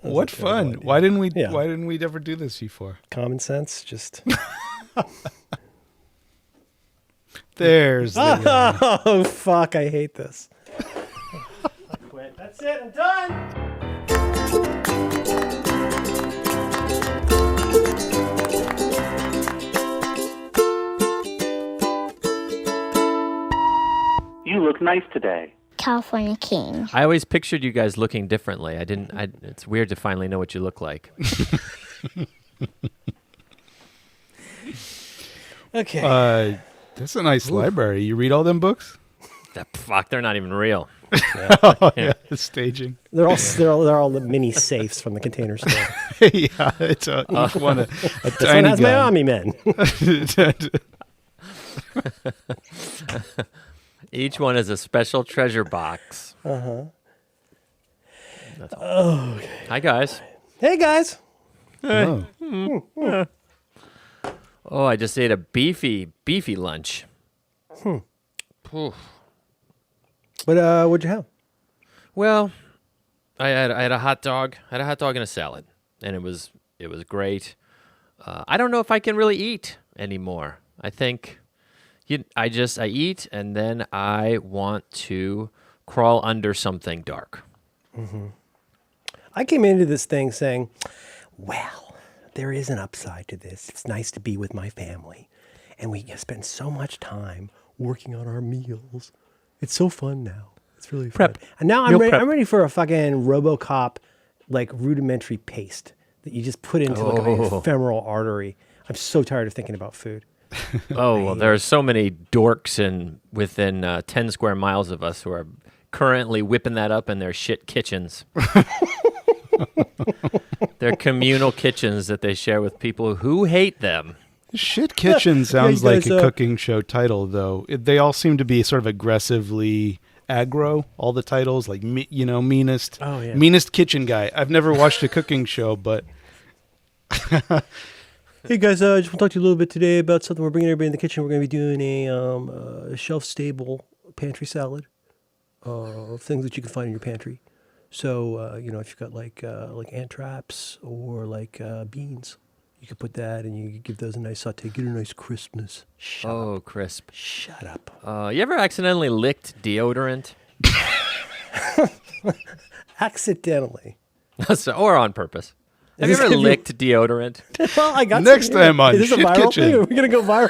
What fun! Why didn't we ever do this before? Common sense, just. There's the guy. Oh fuck! I hate this. I quit. That's it. I'm done. You look nice today. California King. I always pictured you guys looking differently. It's weird to finally know what you look like. Okay. That's a nice library. You read all them books? Fuck, they're not even real. Yeah, the staging. They're all the mini safes from the Container Store. Yeah, it's each one a This tiny one has my gun. Army men. Each one is a special treasure box. Uh-huh. Oh. Hi, guys. Hey guys. Oh. Oh, I just ate a beefy lunch. Oof. But what'd you have? Well, I had a hot dog. I had a hot dog and a salad, and it was great. I don't know if I can really eat anymore. I think I eat, and then I want to crawl under something dark. Mm-hmm. I came into this thing saying, well, there is an upside to this. It's nice to be with my family, and we spend so much time working on our meals. It's so fun now. It's really fun. Prep. And now Meal I'm prep. ready for a fucking RoboCop, like rudimentary paste that you just put into like an ephemeral artery. I'm so tired of thinking about food. Oh, well, there are so many dorks within 10 square miles of us who are currently whipping that up in their shit kitchens. Their communal kitchens that they share with people who hate them. Shit Kitchen sounds like a cooking show title, though. They all seem to be sort of aggressively aggro, all the titles, like, meanest kitchen guy. I've never watched a cooking show, but... Hey guys, I just want to talk to you a little bit today about something. We're bringing everybody in the kitchen. We're going to be doing a shelf-stable pantry salad of things that you can find in your pantry. So, if you've got like ant traps or like beans, you could put that and you could give those a nice saute, get a nice crispness. Shut up. Crisp. Shut up. You ever accidentally licked deodorant? Accidentally. Or on purpose? Have you ever licked deodorant? Well, I got Next time on Is this a Shit viral Kitchen. thing? Are we going to go viral?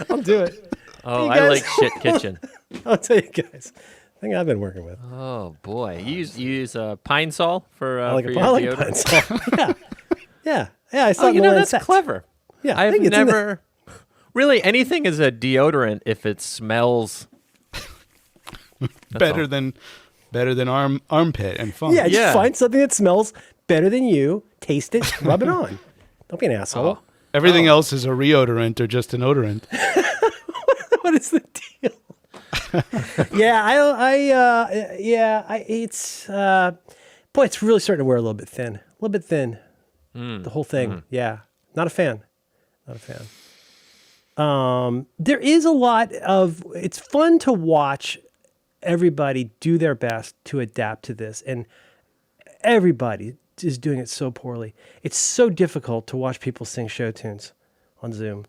I'll do it. Oh, Hey, I guys. like Shit Kitchen. I'll tell you guys. Thing I've been working with. Oh, boy. You use Pine Sol for I like for a your pine deodorant? salt. Yeah. I saw it in the that's Lancet. clever. Yeah, I I've think it's in never... Really, anything is a deodorant if it smells... better than armpit and fun. Yeah, just Yeah. find something that smells better than you, taste it, rub it on. Don't be an asshole. Everything else is a reodorant or just an odorant. What is the deal? It's really starting to wear a little bit thin. The whole thing. Yeah. Not a fan. There is a lot of, it's fun to watch everybody do their best to adapt to this. And everybody is doing it so poorly. It's so difficult to watch people sing show tunes on Zoom.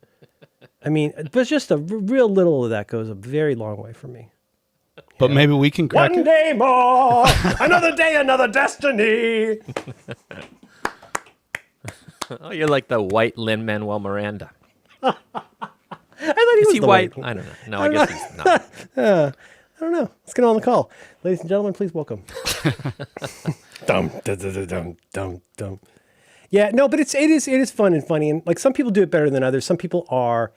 I mean, but just a real little of that goes a very long way for me. But maybe we can crack One it. day more, another day, another destiny. Oh, you're like the white Lin-Manuel Miranda. I thought he Is was he the white? one. I don't know. No, I guess he's not. I don't know. Let's get on the call. Ladies and gentlemen, please welcome. Dum, dum, dum, dum, dum, dum. Yeah, no, but it is fun and funny. And like some people do it better than others. Some people are,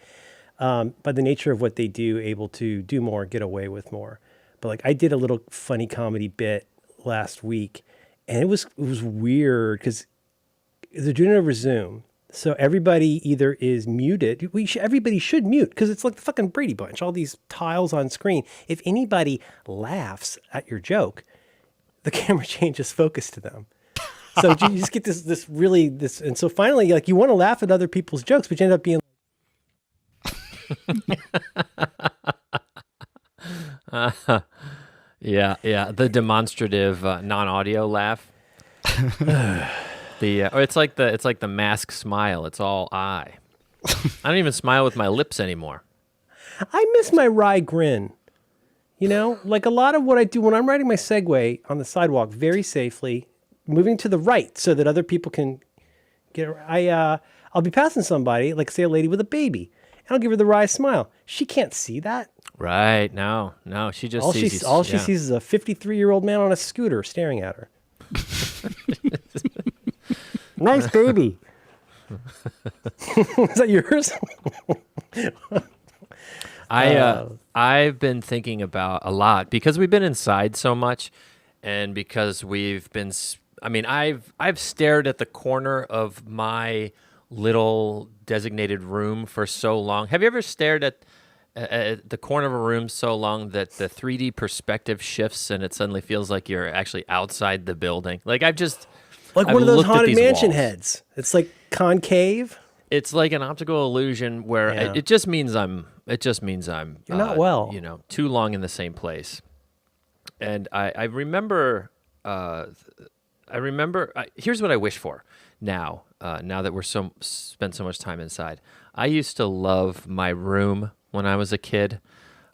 by the nature of what they do, able to do more, get away with more. But like I did a little funny comedy bit last week, and it was weird because they're doing it over Zoom. So everybody either is muted. Everybody should mute because it's like the fucking Brady Bunch. All these tiles on screen. If anybody laughs at your joke, the camera changes focus to them. So you just get this, and so finally, like you want to laugh at other people's jokes, but you end up being. Yeah. The demonstrative non-audio laugh. It's like the mask smile. It's all eye. I don't even smile with my lips anymore. I miss my wry grin. You know, like a lot of what I do when I'm riding my Segway on the sidewalk very safely, moving to the right so that other people can get. I'll be passing somebody, like say a lady with a baby, and I'll give her the wry smile. She can't see that. Right? No. She just sees all she sees is a 53-year-old man on a scooter staring at her. Nice baby. Is that yours? I've been thinking about a lot because we've been inside so much, and because we've been. I mean, I've stared at the corner of my little designated room for so long. Have you ever stared at the corner of a room so long that the 3D perspective shifts and it suddenly feels like you're actually outside the building? Like I've one of those looked at haunted these mansion walls. heads. It's like concave. It's like an optical illusion where it just means I'm. You're not well. You know, too long in the same place. And I remember. Here's what I wish for now. Now that we're spent so much time inside, I used to love my room when I was a kid.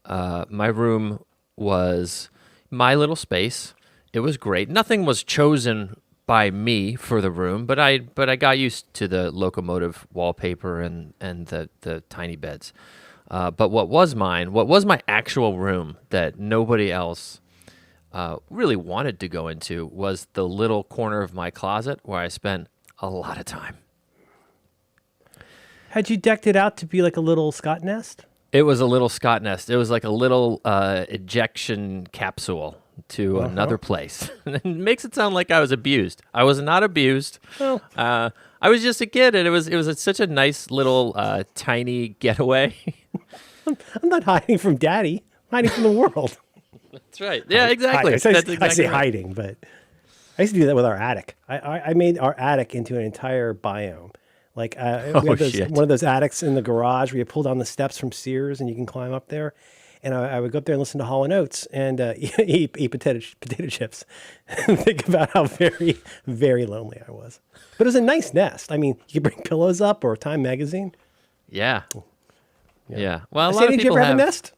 My room was my little space. It was great. Nothing was chosen by me for the room, but I got used to the locomotive wallpaper and the tiny beds. But what was my actual room that nobody else really wanted to go into was the little corner of my closet where I spent a lot of time. Had you decked it out to be like a little Scott nest? It was a little Scott nest. It was like a little ejection capsule to another place. It makes it sound like I was abused. I was not abused. Well, I was just a kid, and it was such a nice little tiny getaway. I'm not hiding from Daddy. I'm hiding from the world. That's right. Yeah, exactly. I say right. hiding, but I used to do that with our attic. I made our attic into an entire biome. Like we have one of those attics in the garage where you pull down the steps from Sears and you can climb up there. And I would go up there and listen to Hall & Oates and eat potato chips and think about how very, very lonely I was. But it was a nice nest. I mean, you could bring pillows up or Time magazine. Yeah. Well, a lot Sandy, of did you people ever have a nest?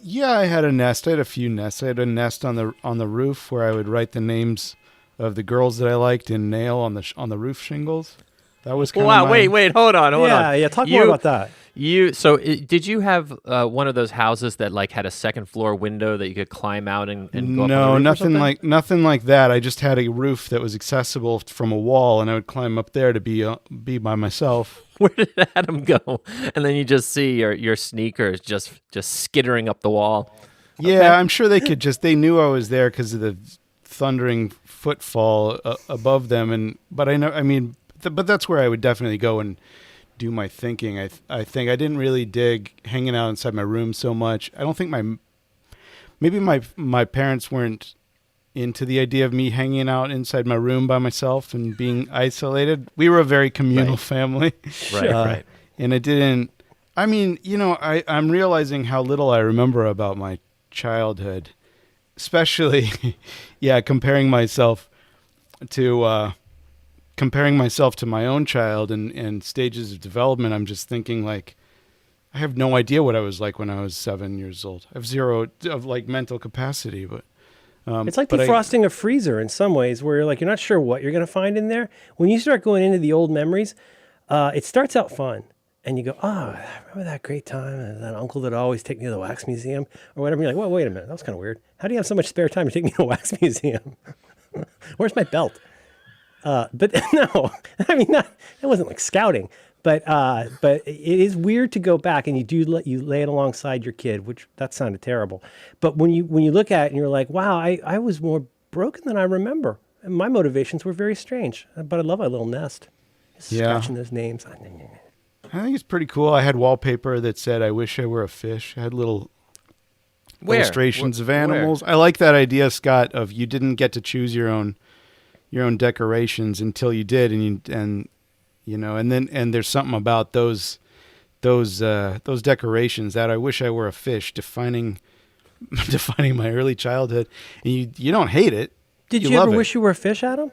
Yeah, I had a nest. I had a few nests. I had a nest on the roof where I would write the names of the girls that I liked in nail on the roof shingles. That was kind of wait, hold on. Yeah, talk more about that. Did you have one of those houses that like had a second floor window that you could climb out and go up on the roof nothing like that. I just had a roof that was accessible from a wall, and I would climb up there to be by myself. Where did Adam go? And then you just see your sneakers just skittering up the wall. Yeah, Okay. I'm sure they knew I was there because of the thundering footfall above them, but that's where I would definitely go and do my thinking. I think I didn't really dig hanging out inside my room so much. I don't think maybe my parents weren't into the idea of me hanging out inside my room by myself and being isolated. We were a very communal family. Right. And it didn't, I'm realizing how little I remember about my childhood, especially, comparing myself to my own child and stages of development. I'm just thinking like, I have no idea what I was like when I was 7 years old. I have zero of like mental capacity, but it's like defrosting a freezer in some ways where you're not sure what you're going to find in there. When you start going into the old memories, it starts out fun. And you go, I remember that great time, and that uncle that always take me to the wax museum or whatever. You're like, well, wait a minute, that was kind of weird. How do you have so much spare time to take me to a wax museum? Where's my belt? But no, it wasn't like scouting. But it is weird to go back and you lay it alongside your kid, which that sounded terrible. But when you look at it and you're like, wow, I was more broken than I remember. And my motivations were very strange. But I love my little nest. Scratching those names. I think it's pretty cool. I had wallpaper that said, I wish I were a fish. I had little illustrations of animals. Where? I like that idea, Scott, of you didn't get to choose your own decorations until you did. And there's something about those decorations that I wish I were a fish defining my early childhood. And you don't hate it. Did you ever wish you were a fish, Adam?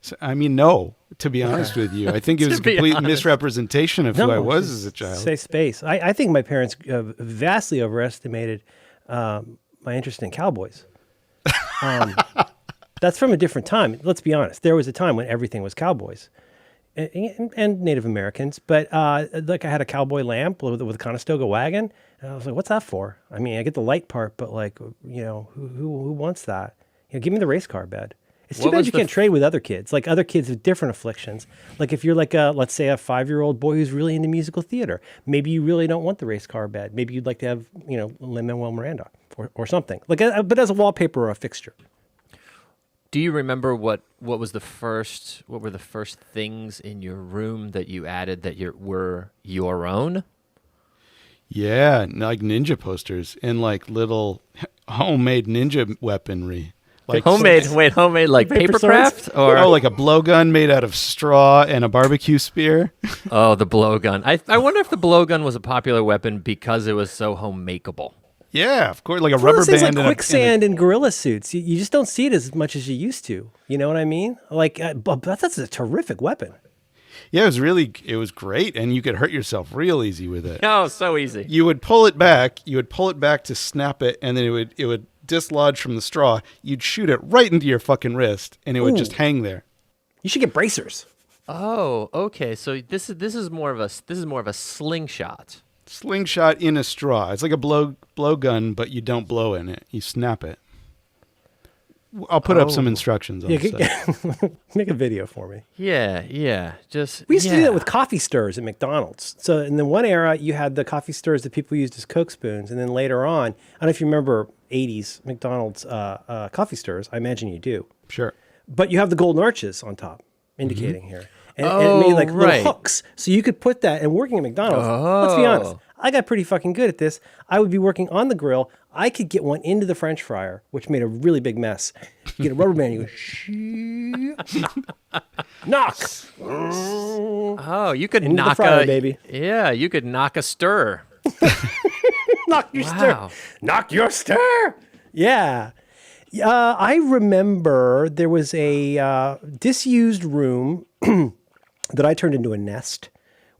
So, I mean, no, to be honest with you. I think it was a complete misrepresentation of who I was as a child. Safe space. I think my parents vastly overestimated my interest in cowboys. That's from a different time. Let's be honest. There was a time when everything was cowboys and Native Americans. But like I had a cowboy lamp with a Conestoga wagon. And I was like, what's that for? I mean, I get the light part, but like, who wants that? Give me the race car bed. It's too bad you can't trade with other kids. Like other kids with different afflictions. Like if you're like let's say a 5-year-old boy who's really into musical theater, maybe you really don't want the race car bed. Maybe you'd like to have, Lin-Manuel Miranda or something. Like, but as a wallpaper or a fixture. Do you remember what were the first things in your room that you added that were your own? Yeah, like ninja posters and like little homemade ninja weaponry. Like homemade like paper craft? Or like a blowgun made out of straw and a barbecue spear. Oh, the blowgun. I wonder if the blowgun was a popular weapon because it was so home-makeable. Yeah, of course, like a rubber band. Like quicksand and gorilla suits. You just don't see it as much as you used to. You know what I mean? Like, but that's a terrific weapon. Yeah, it was great, and you could hurt yourself real easy with it. Oh, so easy. You would pull it back to snap it, and then it would dislodge from the straw. You'd shoot it right into your fucking wrist, and it would just hang there. You should get bracers. Oh, okay. So this is more of a slingshot. Slingshot in a straw. It's like a blow gun, but you don't blow in it. You snap it. I'll put up some instructions on the site. Make a video for me. Yeah. We used to do that with coffee stirs at McDonald's. So in the one era, you had the coffee stirs that people used as Coke spoons, and then later on, I don't know if you remember 80s McDonald's coffee stirs. I imagine you do. Sure. But you have the golden arches on top, indicating here. And it made like little hooks. So you could put that, and working at McDonald's, let's be honest, I got pretty fucking good at this. I would be working on the grill. I could get one into the French fryer, which made a really big mess. You get a rubber band, you go, knock. Oh, you could into knock the fryer, baby. Yeah, you could knock a stir. Knock your stir. Knock your stir. Yeah. I remember there was a disused room that I turned into a nest.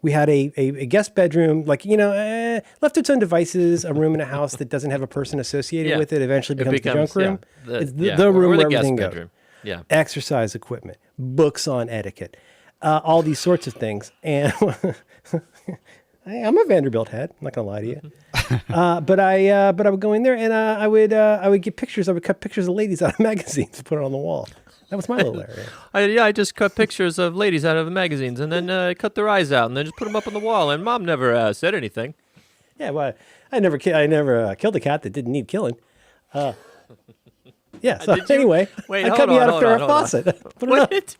We had a guest bedroom, like, left to its own devices, a room in a house that doesn't have a person associated with it eventually becomes the junk room. Yeah, it's the room where everything goes. Bedroom. Yeah. Exercise equipment, books on etiquette, all these sorts of things. And I'm a Vanderbilt head. I'm not gonna lie to you. But I would go in there and I would get pictures. I would cut pictures of ladies out of magazines and put it on the wall. That was my little area. I just cut pictures of ladies out of the magazines and then cut their eyes out and then just put them up on the wall. And Mom never said anything. Yeah, well, I never killed a cat that didn't need killing. Yeah. So anyway, I cut me out after a faucet.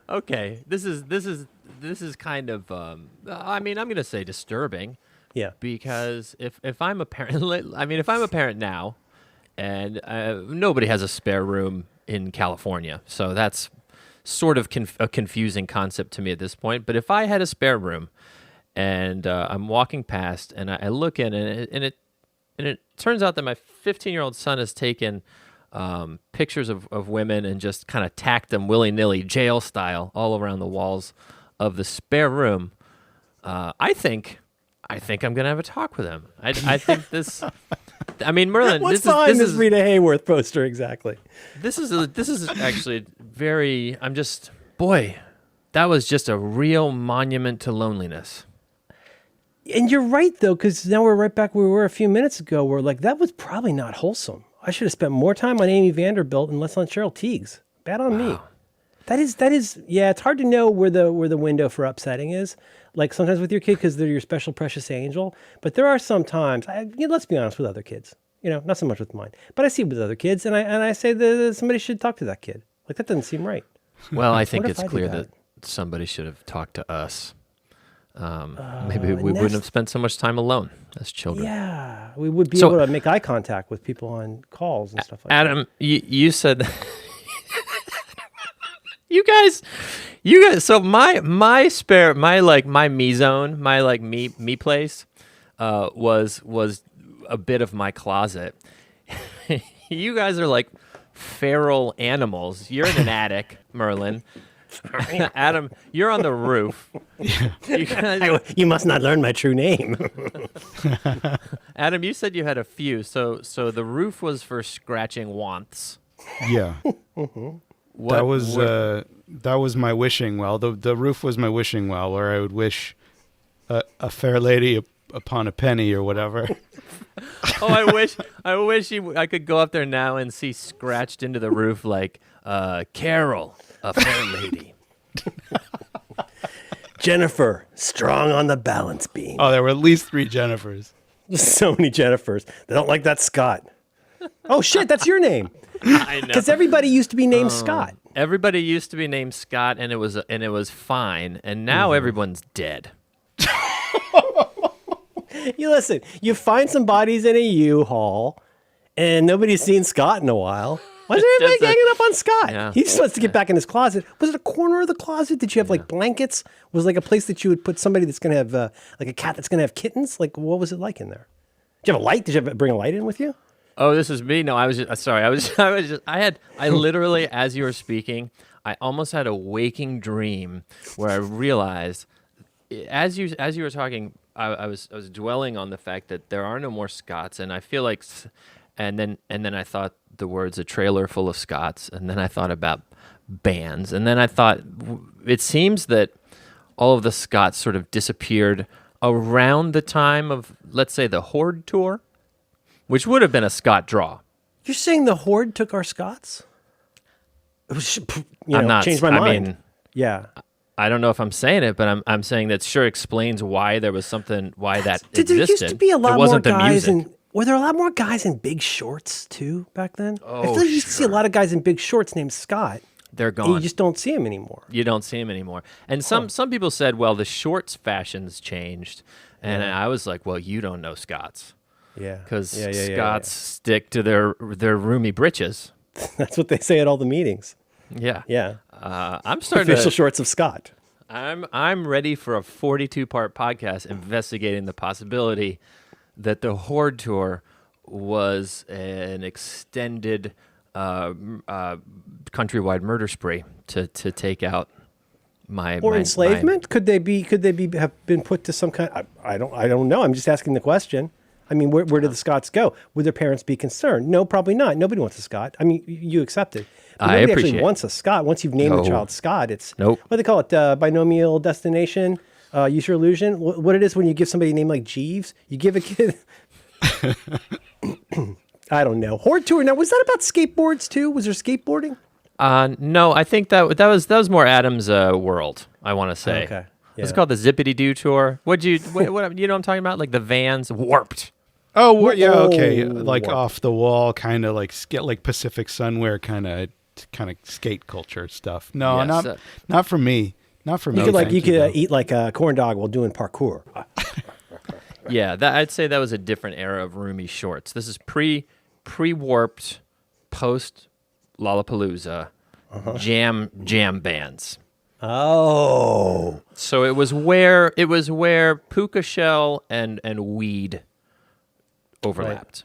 Okay, this is kind of. I mean, I'm gonna say disturbing. Yeah. Because if I'm a parent, I mean, if I'm a parent now, and nobody has a spare room in California, so that's sort of a confusing concept to me at this point. But if I had a spare room, and I'm walking past, and I look in, and it turns out that my 15-year-old son has taken pictures of women and just kind of tacked them willy-nilly, jail style, all around the walls of the spare room. I think I'm gonna have a talk with him. I think this. I mean, Merlin. What's behind this Rita Hayworth poster exactly? This is actually very. That was just a real monument to loneliness. And you're right though, because now we're right back where we were a few minutes ago. Where like that was probably not wholesome. I should have spent more time on Amy Vanderbilt and less on Cheryl Tiegs. Bad on me. That is. Yeah, it's hard to know where the window for upsetting is. Like sometimes with your kid because they're your special precious angel. But there are some times. Let's be honest with other kids. Not so much with mine. But I see it with other kids, and I say that somebody should talk to that kid. Like that doesn't seem right. Well, I think it's clear that somebody should have talked to us. Maybe we wouldn't have spent so much time alone as children. Yeah, we would be able to make eye contact with people on calls and stuff like Adam, that. You said you guys. So my me zone, my me place, was a bit of my closet. You guys are like feral animals. You're in an attic, Merlin. Adam, you're on the roof. You must not learn my true name. Adam, you said you had a few. So the roof was for scratching wants. Yeah. That was my wishing well. The roof was my wishing well, where I would wish a fair lady upon a penny or whatever. Oh, I wish I could go up there now and see scratched into the roof like Carol, a fair lady. Jennifer, strong on the balance beam. Oh, there were at least 3 Jennifers. So many Jennifers. They don't like that Scott. Oh shit, that's your name. I know. Because everybody used to be named Scott. Everybody used to be named Scott, and it was fine. And now everyone's dead. You listen. You find some bodies in a U-Haul, and nobody's seen Scott in a while. Why is everybody ganging up on Scott? Yeah. He just wants to get back in his closet. Was it a corner of the closet? Did you have like blankets? Was it like a place that you would put somebody that's going to have like a cat that's going to have kittens? Like what was it like in there? Did you have a light? Did you bring a light in with you? Oh, this is me. No, I was just sorry. I literally, as you were speaking, I almost had a waking dream where I realized, as you were talking, I was dwelling on the fact that there are no more Scots, and I feel like, and then I thought the words "a trailer full of Scots," and then I thought about bands, and then I thought it seems that all of the Scots sort of disappeared around the time of, let's say, the Horde tour, which would have been a Scott draw. You're saying the Horde took our Scots? It was, changed my mind. I mean, yeah. I don't know if I'm saying it, but I'm saying that sure explains why there was something, why that Did there existed. used to be a lot it more wasn't guys the music. were there a lot more guys in big shorts too back then? I feel Oh, like you used to see a lot of guys in big shorts named Scott. They're And gone. you just don't see them anymore. You don't see him anymore. And some people said, well, the shorts fashions changed. And I was like, well, you don't know Scots. Yeah. Because Yeah. Scots stick to their roomy breeches. That's what they say at all the meetings. Yeah. Yeah. I'm starting Official to... shorts of Scott. I'm ready for a 42-part podcast investigating the possibility that the Horde tour was an extended countrywide murder spree to take out my enslavement. Could they have been put to some kind? I don't know. I'm just asking the question. I mean, where did the Scots go? Would their parents be concerned? No, probably not. Nobody wants a Scot. I mean, you accept it. But I nobody appreciate actually it. wants a Scot. Once you've named the child Scott, it's Nope. what do they call it? Binomial destination. Use your illusion. What it is when you give somebody a name like Jeeves, you give a kid. I don't know. Horde tour. Now, was that about skateboards too? Was there skateboarding? No, I think that was more Adam's world, I want to say. Okay. It's Yeah. called the Zippity Doo tour. What you know what I'm talking about? Like the Vans Warped. Oh, yeah, okay. Whoa. Like off the wall, kind of like Pacific Sunwear kind of skate culture stuff. No, Yes, not for me. Not for me. You could thank though. eat like a corn dog while doing parkour. Yeah, I'd say that was a different era of roomy shorts. This is pre-warped, post Lollapalooza, jam bands. Oh. So it was where puka shell and weed overlapped.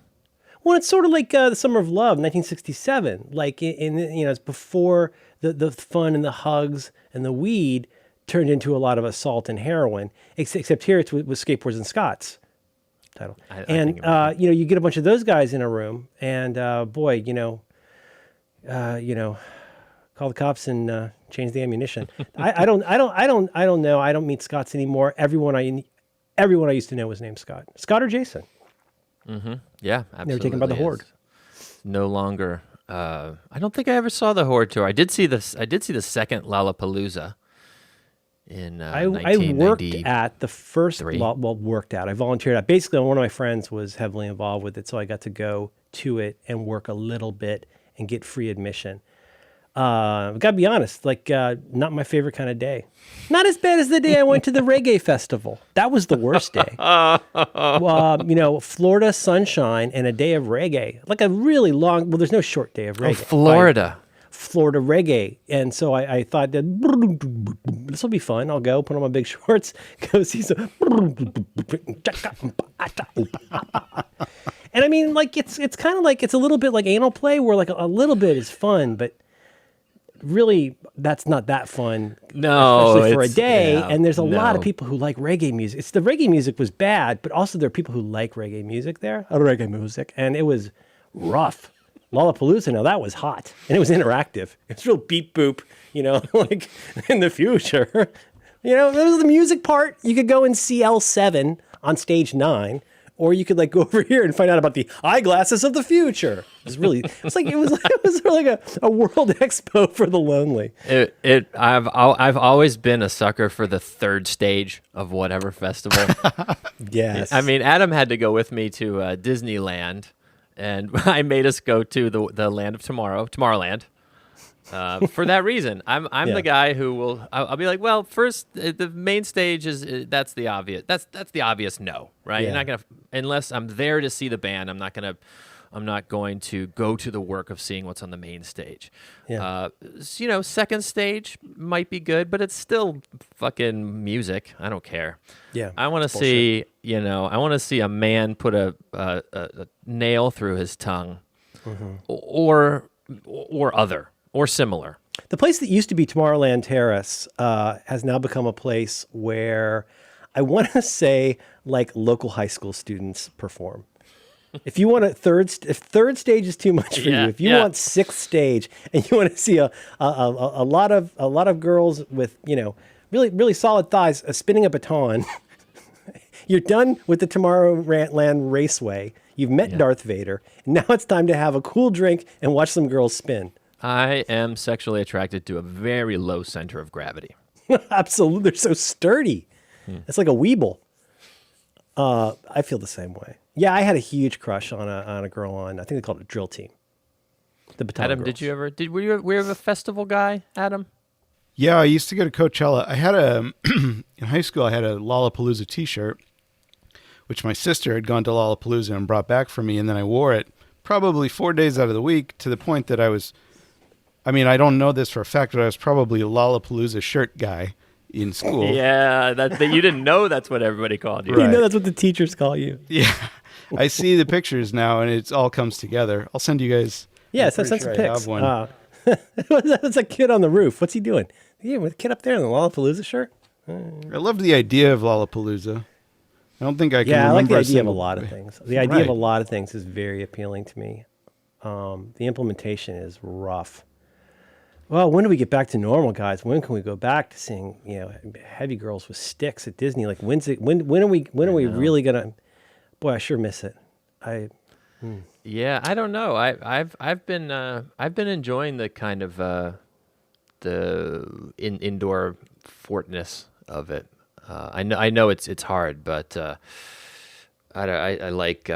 Well, it's sort of like the Summer of Love, 1967. Like it's before the fun and the hugs and the weed turned into a lot of assault and heroin. Except here it's with skateboards and Scots. Title. I think it You get a bunch of those guys in a room, and boy, call the cops and change the ammunition. I don't know. I don't meet Scots anymore. Everyone I used to know was named Scott. Scott or Jason. Yeah, absolutely. They were taken by the Horde. No longer. I don't think I ever saw the Horde tour. I did see the second Lollapalooza in I 1990. worked at the first. I volunteered at. Basically, one of my friends was heavily involved with it, so I got to go to it and work a little bit and get free admission. Gotta be honest, not my favorite kind of day. Not as bad as the day I went to the reggae festival. That was the worst day. Florida sunshine and a day of reggae. Like a really long, there's no short day of reggae. Oh, Florida. Florida reggae. And so I thought that this will be fun. I'll go put on my big shorts, go see some. And I mean, like it's kind of like it's a little bit like anal play, where like a little bit is fun, but really that's not that fun. No, especially for a day. yeah, and there's a lot of no. people who like reggae music. It's the reggae music was bad, but also there are people who like reggae music there. Reggae music, and it was rough. Lollapalooza, now that was hot, and it was interactive. It's real beep boop, like in the future. There was the music part. You could go and see L7 on stage 9. Or you could like go over here and find out about the eyeglasses of the future. It was like a world expo for the lonely. I've always been a sucker for the third stage of whatever festival. Yes. I mean, Adam had to go with me to Disneyland, and I made us go to the Land of Tomorrowland. For that reason, I'm the guy who will. I'll be like, well, first the main stage is that's the obvious. That's the obvious no, right? Yeah. You're not gonna, unless I'm there to see the band. I'm not going to go to the work of seeing what's on the main stage. Yeah. Second stage might be good, but it's still fucking music. I don't care. Yeah. I want to see. I want to see a man put a nail through his tongue, or other. Or similar. The place that used to be Tomorrowland Terrace has now become a place where I want to say like local high school students perform. If you want if third stage is too much for you, if you want sixth stage and you want to see a lot of girls with really really solid thighs spinning a baton, you're done with the Tomorrowland Raceway. You've met Darth Vader, and now it's time to have a cool drink and watch some girls spin. I am sexually attracted to a very low center of gravity. Absolutely. They're so sturdy. It's like a Weeble. I feel the same way. Yeah, I had a huge crush on a girl on, I think they called it Drill Team. The Baton Adam, Girls. were you a festival guy, Adam? Yeah, I used to go to Coachella. I had in high school, I had a Lollapalooza t-shirt, which my sister had gone to Lollapalooza and brought back for me. And then I wore it probably 4 days out of the week, to the point that I don't know this for a fact, but I was probably a Lollapalooza shirt guy in school. Yeah, that you didn't know that's what everybody called you. Right. That's what the teachers call you. Yeah. I see the pictures now, and it all comes together. I'll send you guys. Yeah, send some pics. That's a kid on the roof. What's he doing? Yeah, with a kid up there in the Lollapalooza shirt. I love the idea of Lollapalooza. I don't think I can remember. I like the idea of a lot of things. The idea of Right. a lot of things is very appealing to me. The implementation is rough. Well, when do we get back to normal, guys? When can we go back to seeing, heavy girls with sticks at Disney? Like, when are we really gonna? Boy, I sure miss it. Yeah, I don't know. I've been enjoying the kind of the indoor fortness of it. I know it's hard, but I like.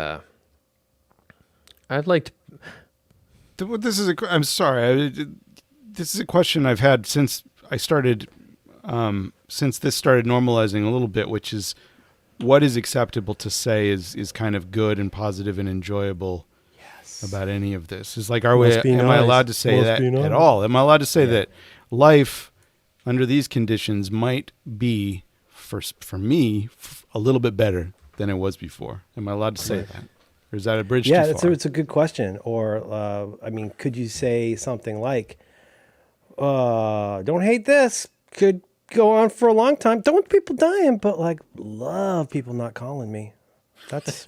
I'd like to. This is I'm sorry. This is a question I've had since I started, since this started normalizing a little bit, which is, what is acceptable to say is kind of good and positive and enjoyable about any of this? Is like, am I allowed to say that at all? Am I allowed to say that life under these conditions might be, for me, a little bit better than it was before? Am I allowed to say that? Or is that a bridge too far? Yeah, it's a good question. Or, could you say something like, don't hate this, could go on for a long time. Don't want people dying, but like, love people not calling me. That's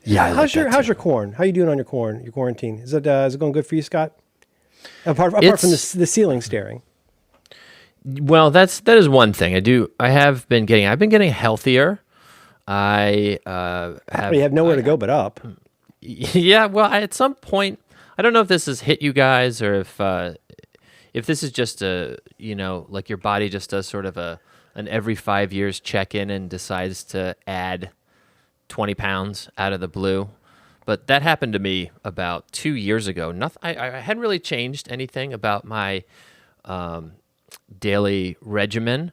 yeah. How's your corn? How you doing on your quarantine? Is it going good for you, Scott? Apart from the ceiling staring. Well, that is one thing I've been getting healthier. I You have nowhere to go but up. Yeah, well, at some point, I don't know if this has hit you guys, or if this is just like your body just does sort of an every 5 years check in and decides to add 20 pounds out of the blue. But that happened to me about 2 years ago. I hadn't really changed anything about my daily regimen.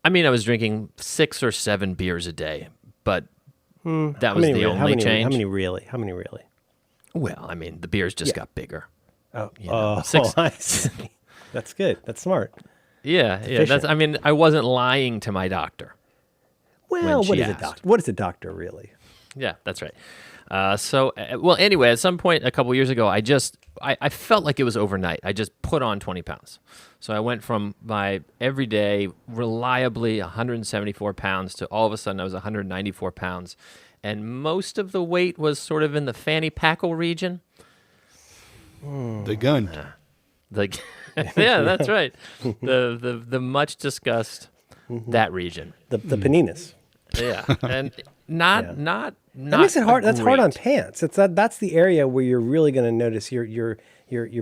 I mean, I was drinking 6 or 7 beers a day, but that was the only change. How many really? Well, I mean, the beers just got bigger. I see. That's good. That's smart. Yeah. I wasn't lying to my doctor. Well, what is a doctor really? Yeah, that's right. Well, anyway, at some point a couple years ago, I felt like it was overnight. I just put on 20 pounds. So I went from my everyday, reliably 174 pounds to all of a sudden I was 194 pounds. And most of the weight was sort of in the fanny packle region. The gun. Yeah, that's right. The much discussed that region. The paninis. Yeah, and not That makes it hard. That's hard on pants. That's the area where you're really going to notice your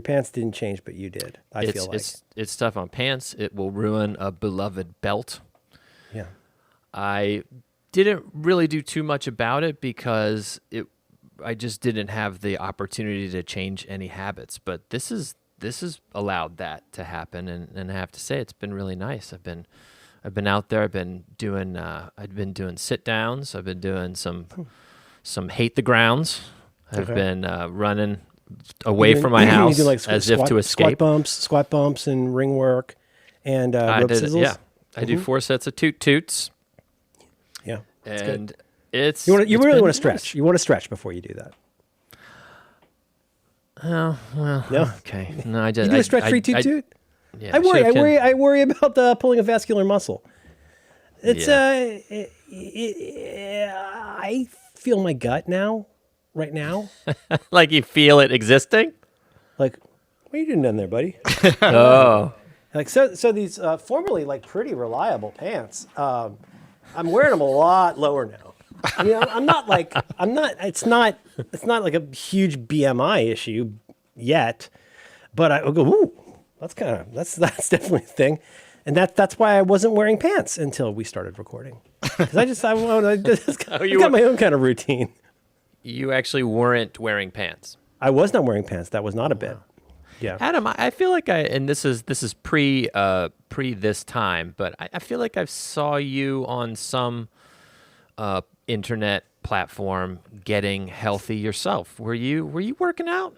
pants didn't change, but you did. I feel like it's tough on pants. It will ruin a beloved belt. Yeah, I didn't really do too much about it because I just didn't have the opportunity to change any habits. But this has allowed that to happen, and I have to say it's been really nice. I've been out there. I've been doing sit downs. I've been doing some hate the grounds. I've been running away from my house as if to escape. Squat bumps, and ring work, and rope sizzles. Yeah, I do 4 sets of toot toots. Yeah, and good. You really want to stretch. You want to stretch before you do that. Oh well. No. Okay. No, I just you do a stretch free toot toot. Yeah, I worry about pulling a vascular muscle. It's I feel my gut right now. Like you feel it existing? Like, what are you doing down there, buddy? Oh. Like so these formerly like pretty reliable pants. I'm wearing them a lot lower now. I mean, it's not like a huge BMI issue yet, but I go, ooh, that's definitely a thing. And that's why I wasn't wearing pants until we started recording. Because I got my own kind of routine. You actually weren't wearing pants. I was not wearing pants. That was not a bit. Yeah. Adam, I feel like and this is pre this time, but I feel like I saw you on some internet platform getting healthy yourself. Were you working out?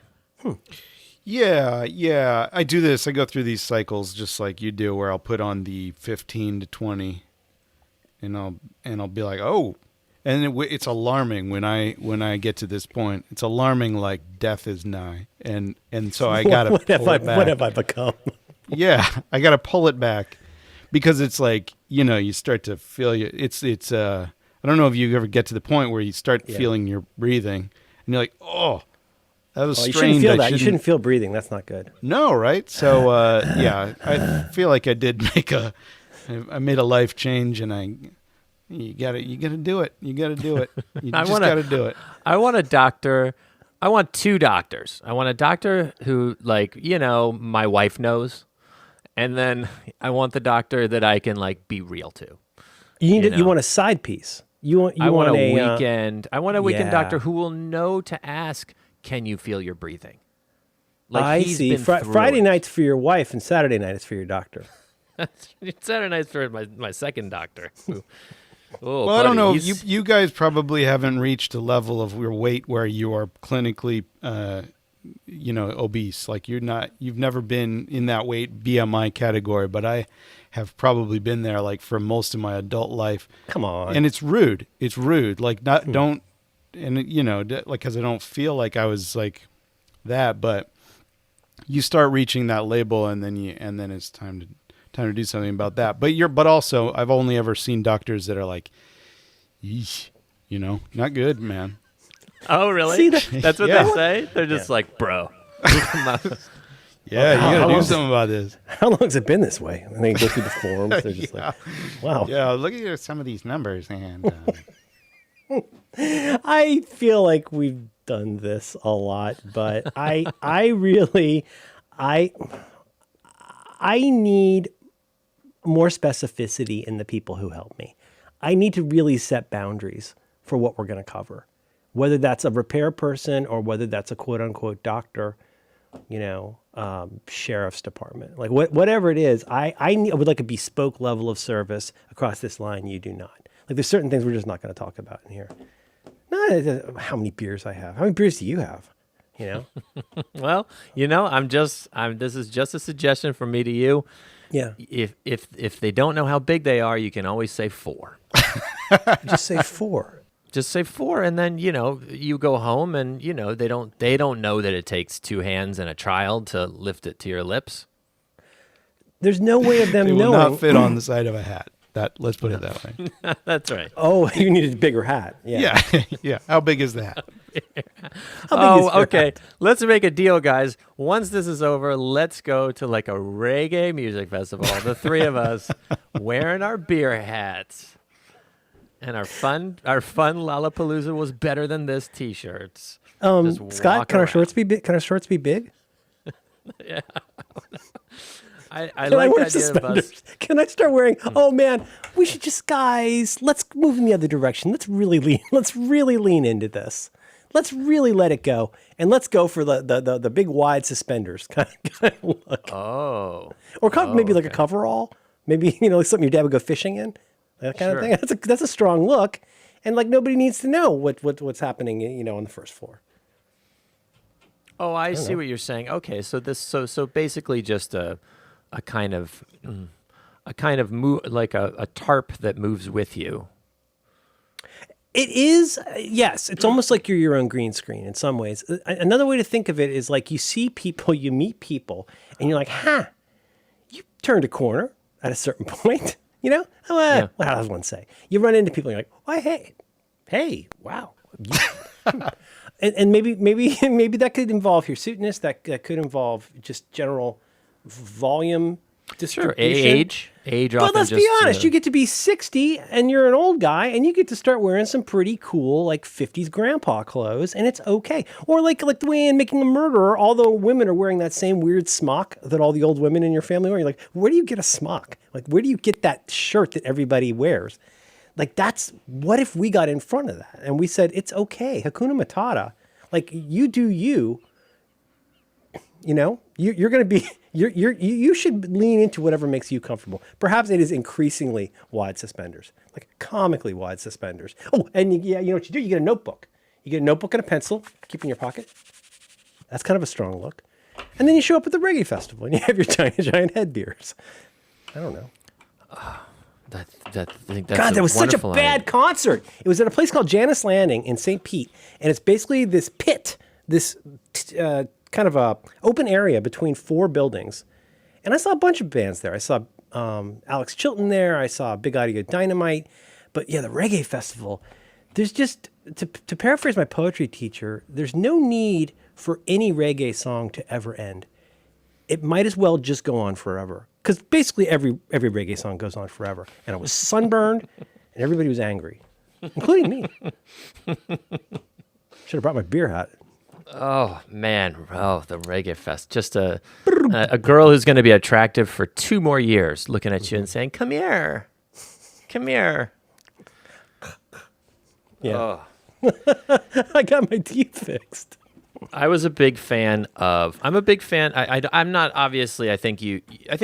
Yeah. I do this. I go through these cycles just like you do, where I'll put on the 15 to 20, and I'll be like, oh, and it's alarming when I get to this point. It's alarming, like death is nigh, and so I gotta what have I become? Yeah, I gotta pull it back, because it's like, you start to feel it's I don't know if you ever get to the point where you start feeling your breathing, and you're like, oh. That was strange. You shouldn't feel that. You shouldn't feel breathing. That's not good. No, right? So, I feel like I I made a life change, and you gotta do it. You gotta do it. You gotta do it. I want a doctor. I want 2 doctors. I want a doctor who, like, my wife knows, and then I want the doctor that I can be real to. You want a side piece. I want a weekend. I want a weekend doctor who will know to ask, can you feel your breathing? I see. Friday night's for your wife, and Saturday night is for your doctor. Saturday night's for my second doctor. Well, buddy, I don't know. You guys probably haven't reached a level of your weight where you are clinically, obese. Like you've never been in that weight BMI category, but I have probably been there for most of my adult life. Come on. And it's rude. It's rude. Don't. And because I don't feel like I was like that, but you start reaching that label, and then it's time to do something about that. But also I've only ever seen doctors that are like, yeesh, not good, man. Oh, really? That's what they say? They're just like, bro. Yeah, you gotta do something about this. How long has it been this way? And they go through the forms. They're just like, wow. Yeah, look at some of these numbers, and I feel like we've done this a lot, but I need more specificity in the people who help me. I need to really set boundaries for what we're going to cover, whether that's a repair person or whether that's a quote unquote doctor, sheriff's department, whatever it is. I would like a bespoke level of service across this line. You do not. There's certain things we're just not going to talk about in here. Not how many beers I have. How many beers do you have? Well, this is just a suggestion from me to you. Yeah. If they don't know how big they are, you can always say 4. Just say 4. Just say 4, and then you go home, and they don't know that it takes 2 hands and a child to lift it to your lips. There's no way of them They will knowing. not fit on the side of a hat. Let's put it that way. That's right. Oh, you need a bigger hat. Yeah. Yeah. How big is the hat? How big is your Okay. hat? Let's make a deal, guys. Once this is over, let's go to like a reggae music festival. The 3 of us wearing our beer hats. And our fun Lollapalooza was better than this T-shirts. Scott, can our shorts be big? Can our shorts be big? Yeah. I Can like wear the idea of us. suspenders? Can I start wearing? Oh man, we should just, guys. Let's move in the other direction. Let's really lean into this. Let's really let it go, and let's go for the big wide suspenders kind of look. Oh. Or maybe like a coverall. Maybe something your dad would go fishing in. That kind of thing. That's a strong look, and like nobody needs to know what's happening. On the first floor. Oh, I see what you're saying. Okay, so basically just a kind of move, like a tarp that moves with you. It is, yes. It's almost like you're your own green screen in some ways. Another way to think of it is like you see people, you meet people, and you're like, you turned a corner at a certain point. What does one say? You run into people, and you're like, oh, hey, wow. and maybe that could involve hirsuteness. That could involve just general volume distribution. Age. But let's be honest, you get to be 60 and you're an old guy and you get to start wearing some pretty cool like 50s grandpa clothes, and it's okay. Or like the way in Making a Murderer, all the women are wearing that same weird smock that all the old women in your family wear. You're like, where do you get a smock? Like, where do you get that shirt that everybody wears? Like, what if we got in front of that and we said, it's okay, Hakuna Matata. Like, you do you. You're going to be, you should lean into whatever makes you comfortable. Perhaps it is increasingly wide suspenders, like comically wide suspenders. Oh, and you know what you do? You get a notebook. You get a notebook and a pencil, keep in your pocket. That's kind of a strong look. And then you show up at the reggae festival and you have your giant head beers. I don't know. I think that's God, that was such a wonderful bad idea. concert. It was at a place called Janice Landing in St. Pete, and it's basically this pit, this kind of a open area between 4 buildings. And I saw a bunch of bands there. I saw Alex Chilton there. I saw Big Audio Dynamite. But yeah, the reggae festival, there's just, to paraphrase my poetry teacher, there's no need for any reggae song to ever end. It might as well just go on forever. Because basically every reggae song goes on forever. And I was sunburned and everybody was angry, including me. Should have brought my beer hat. Oh man! The reggae fest. Just a girl who's going to be attractive for 2 more years, looking at you and saying, "Come here, come here." Yeah, I got my teeth fixed. I'm a big fan. I'm not, obviously. I think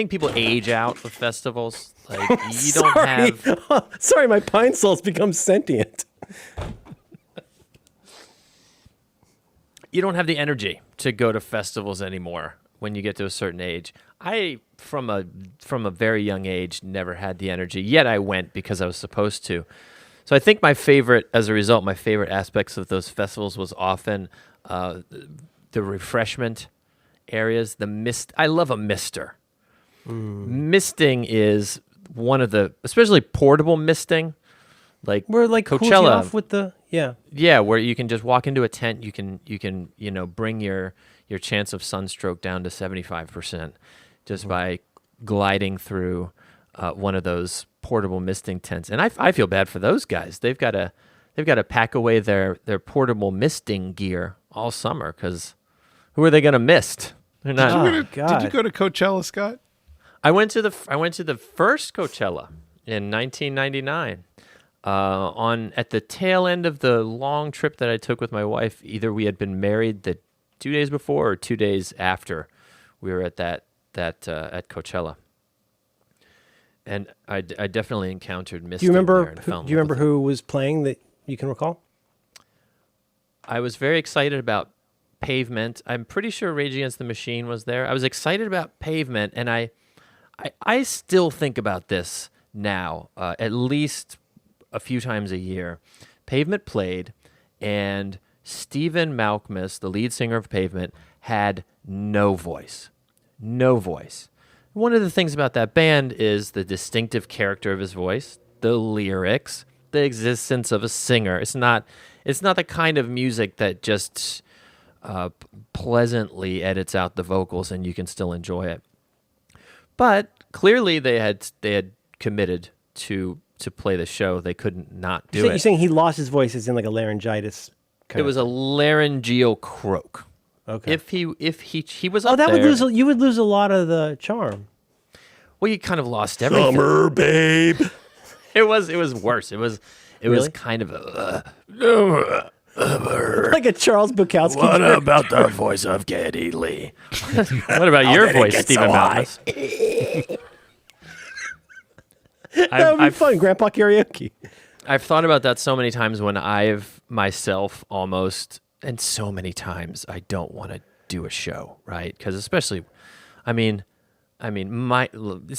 people age out with festivals. Like you don't have. Sorry, my pine salt's become sentient. You don't have the energy to go to festivals anymore when you get to a certain age. I, from a very young age, never had the energy. Yet I went because I was supposed to. So I think my favorite aspects of those festivals was often the refreshment areas, the mist. I love a mister. Misting is one of the, especially portable misting. Like we're like Coachella cools you off with the where you can just walk into a tent. You can bring your chance of sunstroke down to 75% just by gliding through one of those portable misting tents. And I feel bad for those guys. They've got to pack away their portable misting gear all summer because who are they going to mist? They're not. Did you go to Coachella, Scott? I went to the first Coachella in 1999. At the tail end of the long trip that I took with my wife, either we had been married the 2 days before or 2 days after we were at at Coachella, and I definitely encountered misting. Do you remember? There and fell in Do you love remember with it. who was playing that you can recall? I was very excited about Pavement. I'm pretty sure Rage Against the Machine was there. I was excited about Pavement, and I still think about this now, at least a few times a year. Pavement played, and Stephen Malkmus, the lead singer of Pavement, had no voice. No voice. One of the things about that band is the distinctive character of his voice, the lyrics, the existence of a singer. It's not the kind of music that just pleasantly edits out the vocals and you can still enjoy it. But clearly they had committed to play the show. They couldn't not do it. You're saying he lost his voice as in like a laryngitis? It was a laryngeal croak. Okay. If he was up that there, you would lose a lot of the charm. Well, you kind of lost everything. Summer, babe. It was worse. It was kind of like a Charles Bukowski. What about the voice of Geddy Lee? What about your voice, Stephen Malkmus? That would be fun, Grandpa karaoke. I've thought about that so many times when I've myself almost, and so many times I don't want to do a show, right? Because especially, it's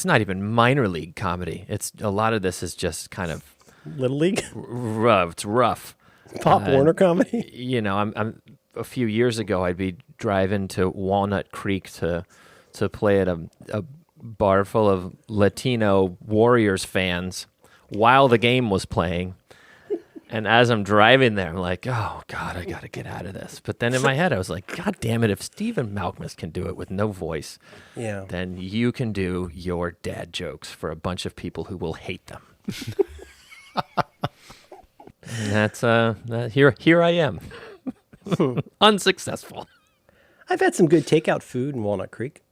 not even minor league comedy. It's a lot of this is just kind of Little League, rough. It's rough. Pop Warner comedy. You know, I'm a few years ago I'd be driving to Walnut Creek to play at a bar full of Latino Warriors fans while the game was playing. And as I'm driving there, I'm like, oh, God, I got to get out of this. But then in my head, I was like, God damn it, if Stephen Malkmus can do it with no voice, then you can do your dad jokes for a bunch of people who will hate them. And that's here I am. Unsuccessful. I've had some good takeout food in Walnut Creek.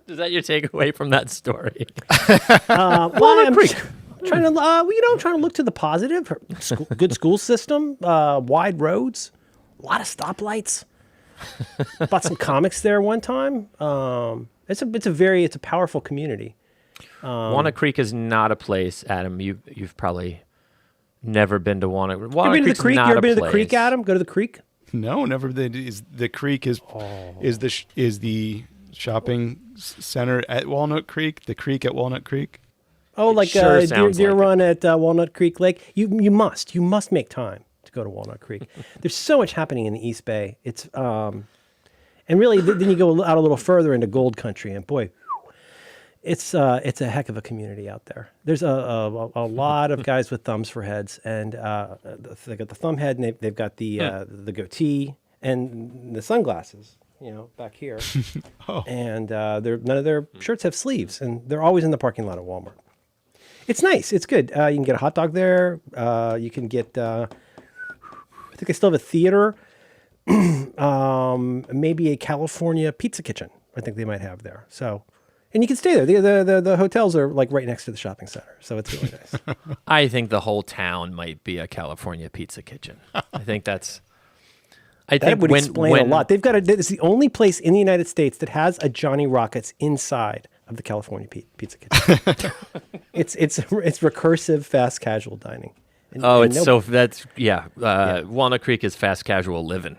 Is that your takeaway from that story? Walnut Creek. Trying to look to the positive. Good school system, wide roads, a lot of stoplights. Bought some comics there one time. It's a powerful community. Walnut Creek is not a place, Adam. You've probably never been to Walnut. You ever been to the creek? You ever been to the creek, Adam? Go to the creek? No, never. The creek is the shopping center at Walnut Creek. The creek at Walnut Creek. Oh, like Deer Run at Walnut Creek Lake. You must make time to go to Walnut Creek. There's so much happening in the East Bay. It's and really then you go out a little further into Gold Country, and boy, it's a heck of a community out there. There's a lot of guys with thumbs for heads, and they got the thumb head, and they've got the goatee and the sunglasses. Back here, and none of their shirts have sleeves, and they're always in the parking lot at Walmart. It's nice. It's good. You can get a hot dog there. You can get, I think they still have a theater, maybe a California pizza kitchen. I think they might have there. So, and you can stay there. The hotels are like right next to the shopping center. So it's really nice. I think the whole town might be a California pizza kitchen. That would explain a lot. It's the only place in the United States that has a Johnny Rockets inside of the California pizza kitchen. It's recursive fast casual dining. Walnut Creek is fast casual living.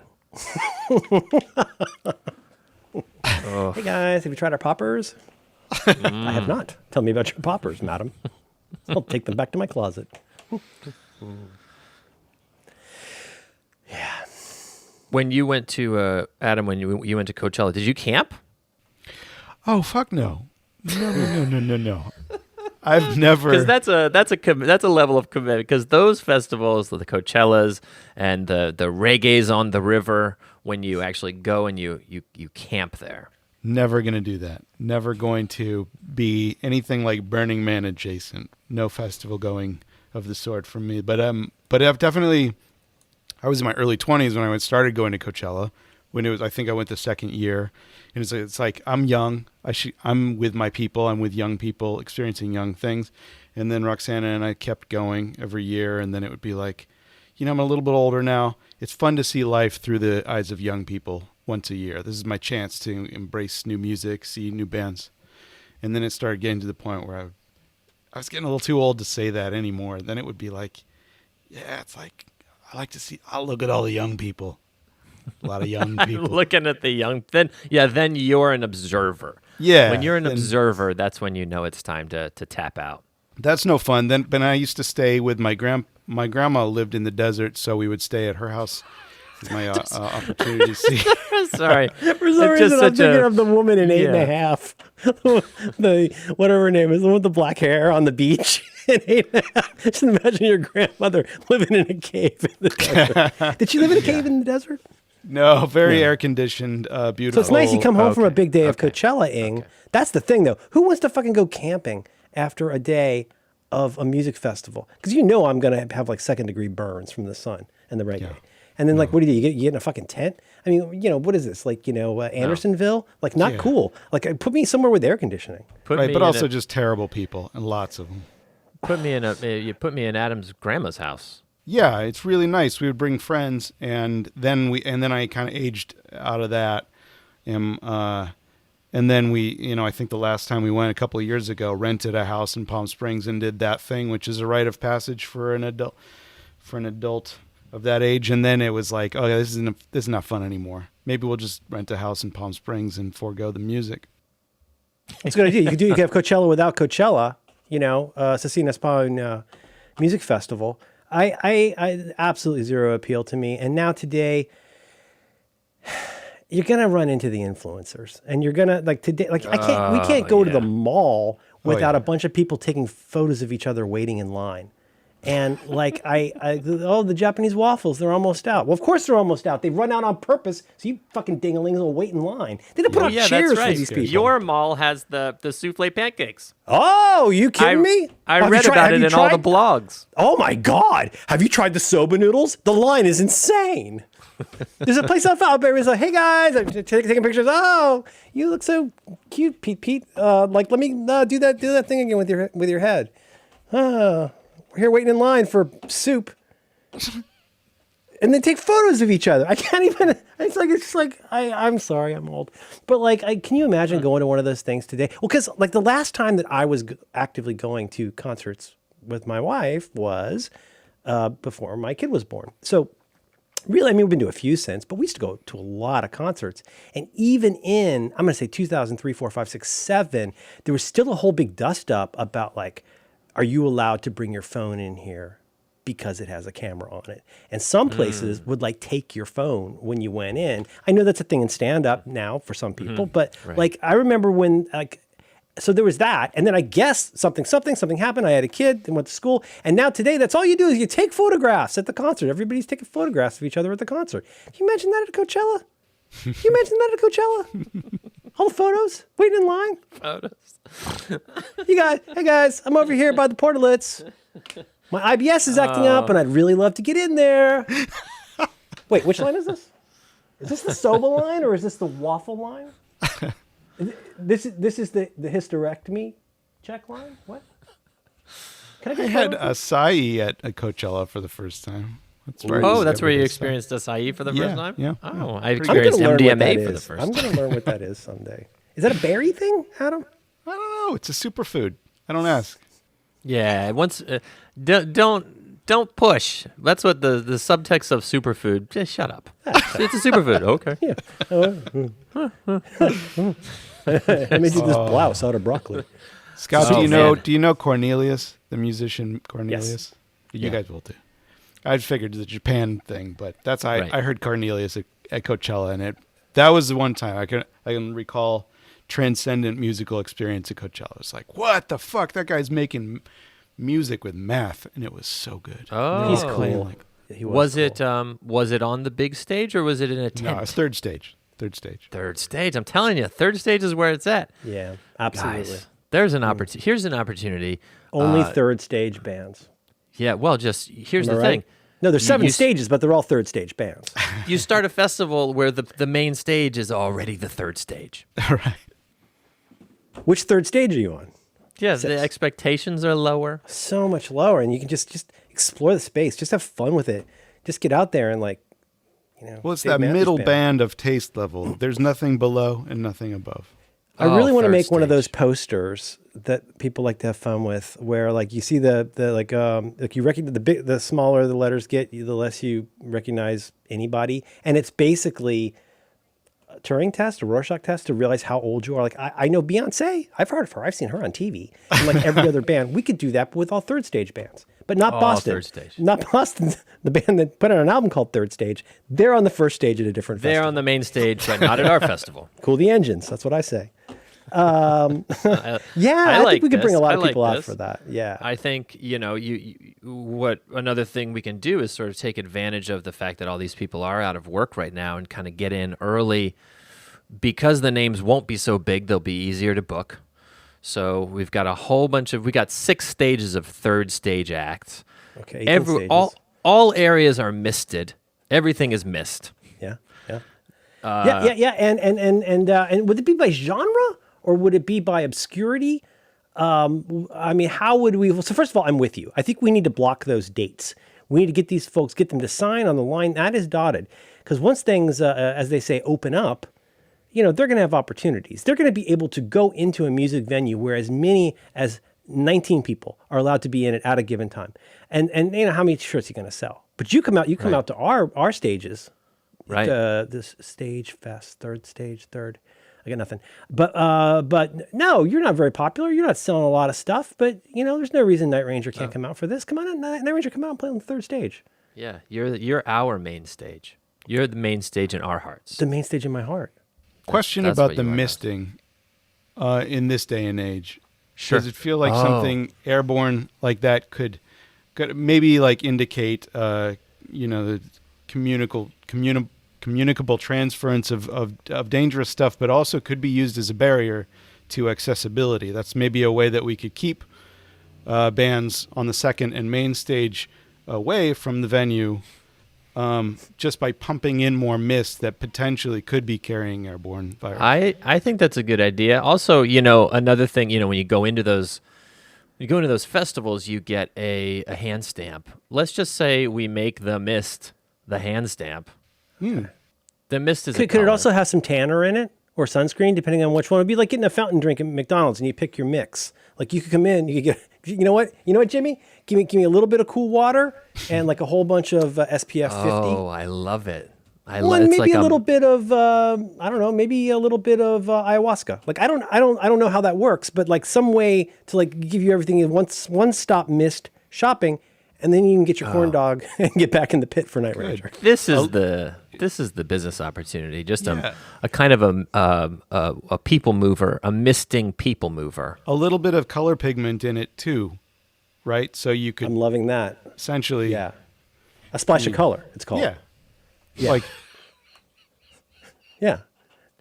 Hey guys, have you tried our poppers? I have not. Tell me about your poppers, madam. I'll take them back to my closet. Yeah. When you went to Adam, when you went to Coachella, did you camp? Oh fuck no. No. I've never, because that's a level of commitment. Because those festivals, the Coachellas and the reggae's on the river, when you actually go and you camp there. Never gonna do that. Never going to be anything like Burning Man adjacent. No festival going of the sort for me. But I've definitely. I was in my early 20s when I started going to Coachella. I think I went the second year, and it's like I'm young. I'm with my people. I'm with young people, experiencing young things. And then Roxana and I kept going every year, and then it would be like, I'm a little bit older now. It's fun to see life through the eyes of young people once a year. This is my chance to embrace new music, see new bands. And then it started getting to the point where I was getting a little too old to say that anymore. Then it would be like, it's like I like to see. I'll look at all the young people. A lot of young people. Looking at the young, then you're an observer. Yeah. When you're an observer, that's when you know it's time to tap out. That's no fun. Then I used to stay with my my grandma lived in the desert, so we would stay at her house. My opportunity to see. Sorry. For some reason, I'm thinking of the woman in 8.5. The whatever her name is, the one with the black hair on the beach in 8.5. Just imagine your grandmother living in a cave in the desert. Did she live in a cave in the desert? No, very air conditioned, beautiful. So it's nice you come home from a big day of Coachella-ing. Okay. That's the thing, though. Who wants to fucking go camping after a day of a music festival? Because I'm going to have like second-degree burns from the sun and the reggae. Yeah. And then, like, what do? You get in a fucking tent? I mean, what is this? Like, Andersonville? Like, not cool. Like, put me somewhere with air conditioning. But also just terrible people, and lots of them. You put me in Adam's grandma's house. Yeah, it's really nice. We would bring friends, and then I kind of aged out of that. And then we, I think the last time we went a couple of years ago, rented a house in Palm Springs and did that thing, which is a rite of passage for an adult of that age. And then it was like, oh, this is not fun anymore. Maybe we'll just rent a house in Palm Springs and forego the music. It's a good idea. You could have Coachella without Coachella, Cecinas Paun Music Festival. I absolutely zero appeal to me. And now today, you're going to run into the influencers, and you're going to we can't go to the mall without a bunch of people taking photos of each other waiting in line. And the Japanese waffles, they're almost out. Well, of course they're almost out. They run out on purpose, so you fucking ding-a-lings will wait in line. They didn't put out chairs for these people. Your mall has the souffle pancakes. Oh, you kidding me? I read about it in all the blogs. Oh my God. Have you tried the soba noodles? The line is insane. There's a place on Falberry where it's like, hey guys, I'm taking pictures. Oh, you look so cute, Pete. Let me do that thing again with your head. We're here waiting in line for soup. And then take photos of each other. I can't even. I'm sorry, I'm old. But can you imagine going to one of those things today? Well, because the last time that I was actively going to concerts with my wife was before my kid was born. So really, we've been to a few since, but we used to go to a lot of concerts. And even in, I'm going to say 2003, 4, 5, 6, 7, there was still a whole big dust up about are you allowed to bring your phone in here because it has a camera on it? And some places would take your phone when you went in. I know that's a thing in stand-up now for some people, but I remember when so there was that. And then I guess something happened. I had a kid and went to school. And now today, that's all you do is you take photographs at the concert. Everybody's taking photographs of each other at the concert. Can you imagine that at Coachella? All the photos, waiting in line. Photos. Hey guys, I'm over here by the portalets. My IBS is acting up, and I'd really love to get in there. Wait, which line is this? Is this the soba line or is this the waffle line? This is the hysterectomy check line? What? I had acai at Coachella for the first time. That's where you experienced acai for the first time? Yeah. Oh, I experienced MDMA for the first time. I'm going to learn what that is someday. Is that a berry thing, Adam? I don't know. It's a superfood. I don't ask. Yeah. Once don't push. That's what the subtext of superfood. Just shut up. It's a superfood. Okay. Yeah. I made you this blouse out of broccoli. Scott, do you know Cornelius, the musician Cornelius? Yes. You guys will too. I figured the Japan thing, but I heard Cornelius at Coachella, and that was the one time I can recall transcendent musical experience at Coachella. It was like, what the fuck? That guy's making music with math, and it was so good. Oh, he's cool. Was it on the big stage or was it in a tent? No, it's third stage. Third stage. I'm telling you, third stage is where it's at. Yeah, absolutely. Guys, there's an opportunity. Here's an opportunity. Only third stage bands. Yeah, well, just here's the thing. No, there's 7 stages, but they're all third stage bands. You start a festival where the main stage is already the third stage. All right. Which third stage are you on? Yeah, the expectations are lower. So much lower, and you can just explore the space. Just have fun with it. Just get out there and Well, it's that middle band of taste level. There's nothing below and nothing above. I really want to make one of those posters that people like to have fun with, where you see you recognize the smaller the letters get, the less you recognize anybody, and it's basically Turing test, a Rorschach test to realize how old you are. Like I know Beyonce. I've heard of her. I've seen her on TV. And like every other band, we could do that with all third stage bands, but not Boston. Third Stage. Not Boston. The band that put out an album called Third Stage. They're on the first stage at a different They're festival. on the main stage, but not at our festival. Cool the engines. That's what I say. I like think we could bring a this. lot I of like people out this. for that. Yeah. I think, what another thing we can do is sort of take advantage of the fact that all these people are out of work right now and kind of get in early because the names won't be so big. They'll be easier to book. So we've got we got 6 stages of third stage acts. Okay. 18 stages. All areas are misted. Everything is missed. Yeah. And would it be by genre or would it be by obscurity? I mean, how would we? So first of all, I'm with you. I think we need to block those dates. We need to get these folks, get them to sign on the line that is dotted. Because once things, as they say, open up, they're going to have opportunities. They're going to be able to go into a music venue where as many as 19 people are allowed to be in it at a given time. And how many shirts are you going to sell? But you come out to our stages. Right. This Stage Fest, third stage, third. I got nothing. But no, you're not very popular. You're not selling a lot of stuff. But there's no reason Night Ranger can't come out for this. Come on, Night Ranger, come out and play on the third stage. Yeah, you're our main stage. You're the main stage in our hearts. The main stage in my heart. Question That's about what the you are, misting in this day and age. Sure. Does it feel like something airborne like that could maybe like indicate the communicable transference of dangerous stuff, but also could be used as a barrier to accessibility? That's maybe a way that we could keep bands on the second and main stage away from the venue, just by pumping in more mist that potentially could be carrying airborne virus. I think that's a good idea. Also, another thing, when you go into those festivals, you get a hand stamp. Let's just say we make the mist the hand stamp. The mist is. Could it also have some tanner in it or sunscreen, depending on which one? It'd be like getting a fountain drink at McDonald's and you pick your mix. Like you could come in, you could get. You know what, Jimmy? Give me a little bit of cool water and like a whole bunch of SPF 50. Oh, I love it. Maybe a little bit of I don't know, maybe a little bit of ayahuasca. Like I don't know how that works, but like some way to like give you everything in one stop mist shopping, and then you can get your corn dog and get back in the pit for Night Ranger. This is the business opportunity. Just a kind of a people mover, a misting people mover. A little bit of color pigment in it too, right? So you could I'm loving that. essentially, Yeah, a splash of color. It's called. yeah. Yeah. Yeah.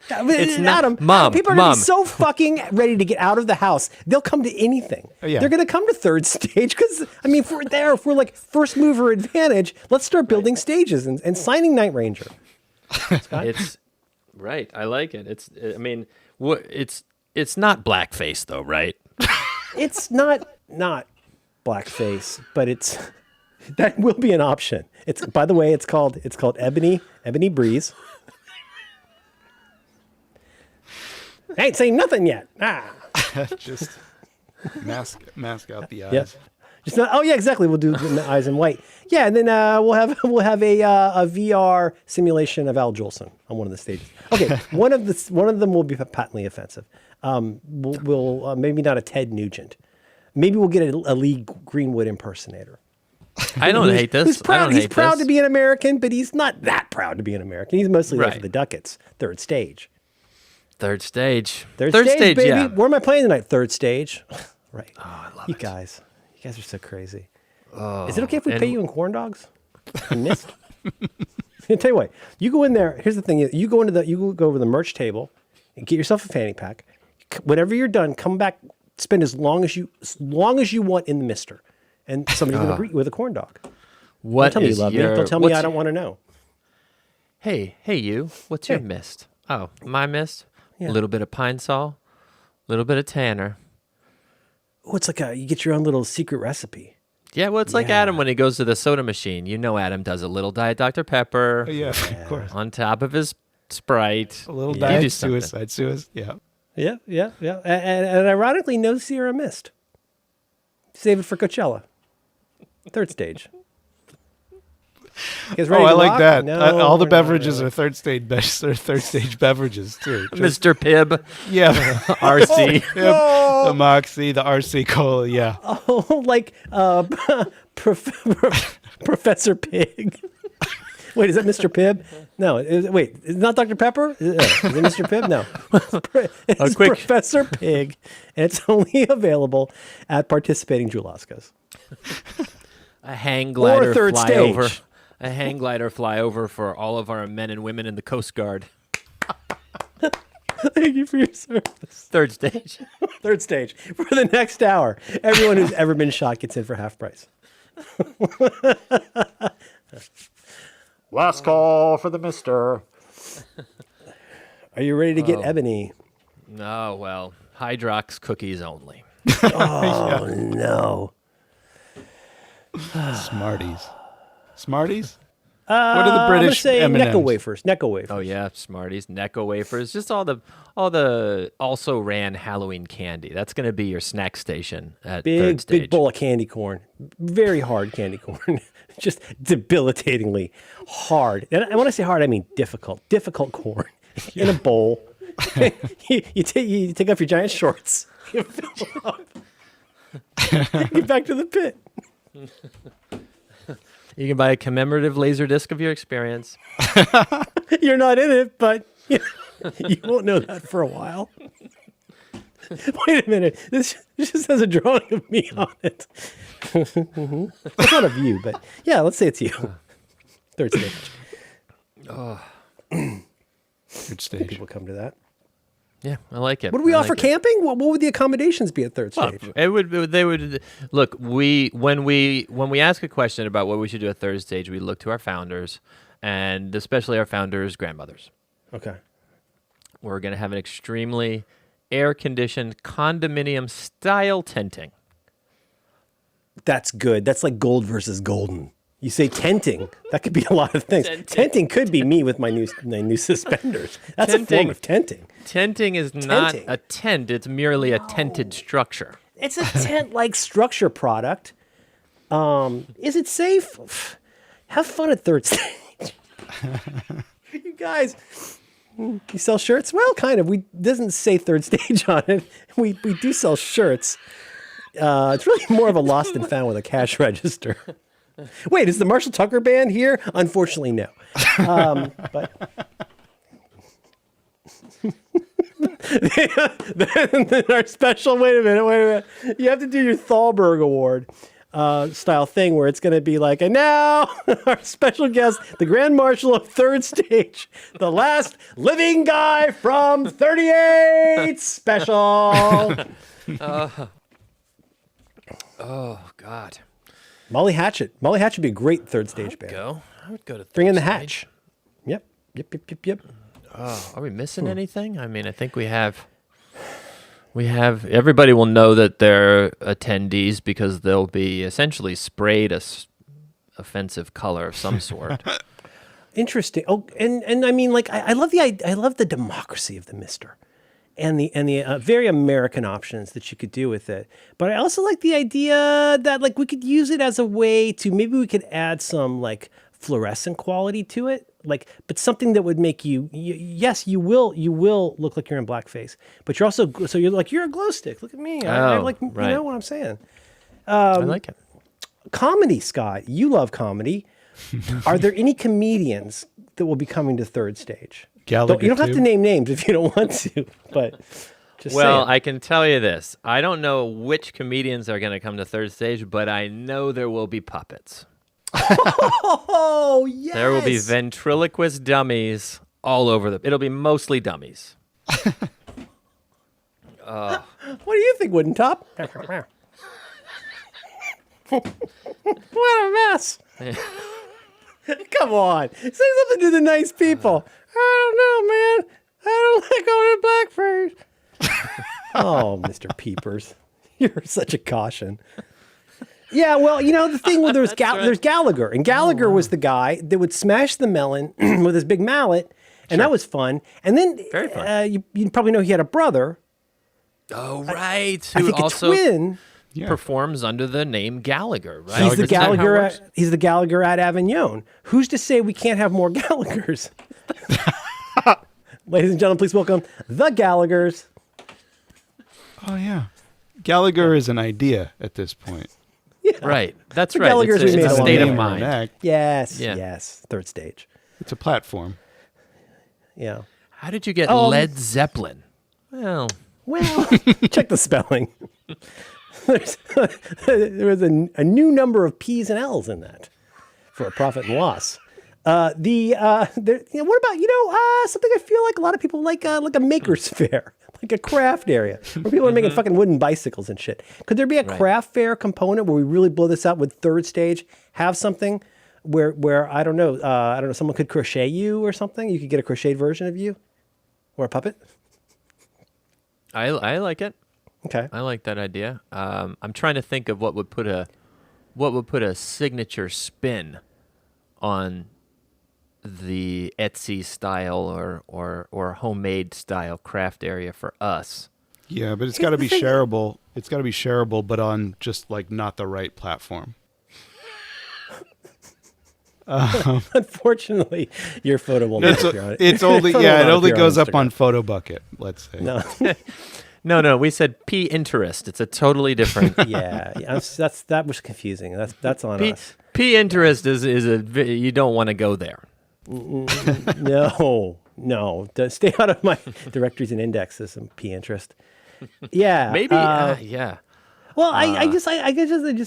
It's not- Adam, Mom, people are gonna be so fucking ready to get out of the house. They'll come to anything. Yeah. They're gonna come to third stage because if we're like first mover advantage, let's start building stages and signing Night Ranger. It's right. I like it. It's not blackface though, right? It's not blackface, but that will be an option. It's, by the way, it's called Ebony Breeze. I ain't saying nothing yet. Just mask out the eyes. Yeah. Just not. Oh yeah, exactly. We'll do the eyes in white. Yeah, and then we'll have a VR simulation of Al Jolson on one of the stages. Okay, one of them will be patently offensive. We'll maybe not a Ted Nugent. Maybe we'll get a Lee Greenwood impersonator. I don't hate this. He's proud. He's proud this. to be an American, but he's not that proud to be an American. He's mostly there for Right. the ducats. Third stage. Third stage. Third stage, baby. Yeah. Where am I playing tonight? Third stage. Right. Oh, I love You it. guys are so crazy. Is it okay if we pay you in corn dogs? And mist? I'll tell you what. You go in there. Here's the thing. You go over the merch table and get yourself a fanny pack. Whenever you're done, come back. Spend as long as you want in the mister, and somebody's going to greet you with a corn dog. What Don't tell me you is love me. your- Don't tell me what's- I don't want to know. Hey, you. What's your Hey. mist? Oh, my mist. Yeah. A little bit of pine sol, a little bit of tanner. Oh, it's like you get your own little secret recipe. Yeah, well, it's like Adam when he goes to the soda machine. Adam does a little Diet Dr. Pepper Yeah, of course. on top of his Sprite. A little You diet do something. suicide. Yeah. Yeah. And ironically, no Sierra Mist. Save it for Coachella. Third stage. You guys ready I to like rock? that. No, All the we're not beverages really. are third stage beverages too. Mr. Pibb, Yeah, RC. the Moxie, the RC Cola. Yeah, Oh, like Professor Pig. Wait, is that Mr. Pibb? No. Wait, is it not Dr. Pepper? Is it Mr. Pibb? No. It's quick- Professor Pig, and it's only available at participating Julaskas. A hang glider third flyover. stage. A hang glider flyover for all of our men and women in the Coast Guard. Thank you for your service. Third stage. Third stage. For the next hour, everyone who's ever been shot gets in for half price. Last call for the mister. Are you ready to get ebony? Oh, well, Hydrox cookies only. Oh, no. Smarties. Smarties. What are the I'm British gonna say M&Ms? Necco wafers. Necco wafers. Oh yeah, Smarties, Necco wafers, just all the also ran Halloween candy. That's going to be your snack station at third stage. Big bowl of candy corn. Very hard candy corn. Just debilitatingly hard. And when I say hard, I mean difficult. Difficult corn in a bowl. you take off your giant shorts. You fill up. Get back to the pit. You can buy a commemorative laser disc of your experience. You're not in it, but you won't know that for a while. Wait a minute. This just has a drawing of me on it. It's not of you, but yeah, let's say it's you. Third stage. Third stage. People come to that. Yeah, I like it. What do we I offer like it. camping? What would the accommodations be at third Well, stage? it would. They would look. When we ask a question about what we should do at third stage, we look to our founders, and especially our founders' grandmothers. Okay. We're going to have an extremely air-conditioned condominium style tenting. That's good. That's like gold versus golden. You say tenting. That could be a lot of things. Tenting could be me with my new suspenders. That's a form of tenting. Tenting is not Tenting. a tent. It's merely a tented structure. It's a tent-like structure product. Is it safe? Have fun at third stage. You guys, you sell shirts? Well, kind of. We doesn't say third stage on it. We do sell shirts. It's really more of a lost and found with a cash register. Wait, is the Marshall Tucker Band here? Unfortunately, no. But then our special. Wait a minute. You have to do your Thalberg Award style thing where it's going to be like, and now our special guest, the Grand Marshal of Third Stage, the last living guy from 38 Special. Oh God. Molly Hatchet. Molly Hatchet would be a great third stage band. I would go to. Bring in the third hatch. stage. Yep. Are we missing anything? I mean, I think we have. Everybody will know that they're attendees because they'll be essentially sprayed a offensive color of some sort. Interesting. Oh, and I mean, like, I love the democracy of the Mister, and the very American options that you could do with it. But I also like the idea that like we could use it as a way to maybe we could add some like fluorescent quality to it, like, but something that would make yes, you will look like you're in blackface, but you're also so you're like you're a glow stick. Look at me. I like right. You know what I'm saying. I like it. Comedy, Scott. You love comedy. Are there any comedians that will be coming to third stage? Gallagher, You don't have too? to name names if you don't want to, but just Well, saying. I can tell you this. I don't know which comedians are going to come to third stage, but I know there will be puppets. Oh, yes. There will be ventriloquist dummies all over it'll be mostly dummies. What do you think, Wooden Top? What a mess. Come on. Say something to the nice people. I don't know, man. I don't like going to blackface. Oh, Mr. Peepers. You're such a caution. Yeah, well, you know, the thing where there's Gallagher. And Gallagher was the guy that would smash the melon with his big mallet. And that was fun. And then Very fun. You probably know he had a brother. Oh, right. I think a twin. performs under the name Gallagher, right? He's the Isn't that how it Gallagher. works? He's the Gallagher at Avignon. Who's to say we can't have more Gallaghers? Ladies and gentlemen, please welcome the Gallaghers. Oh yeah, Gallagher is an idea at this point. Yeah. Right. That's The right. Gallaghers It's we made a a state long of time. mind. Act. Yes. Yeah. Yes. Third stage. It's a platform. Yeah. How did you get Led Zeppelin? Well, Check the spelling. There was a new number of P's and L's in that for a profit and loss. What about something I feel like a lot of people like a maker's fair, like a craft area where people are making fucking wooden bicycles and shit. Could there be a craft fair component where we really blow this out with third stage? Have something where I don't know, someone could crochet you or something. You could get a crocheted version of you or a puppet. I like it. Okay. I like that idea. I'm trying to think of what would put a signature spin on the Etsy style or homemade style craft area for us. Yeah, but it's got to be shareable. It's got to be shareable, but on just like not the right platform. Unfortunately, your photo will not appear on it. It's only Photo will it not only appear goes on up on Photo Bucket. Let's say. No. No, we said Pinterest. It's a totally different. That was confusing. That's on us. Pinterest is you don't want to go there. No. Stay out of my directories and indexes and Pinterest. Yeah. Maybe. Yeah. Well, I just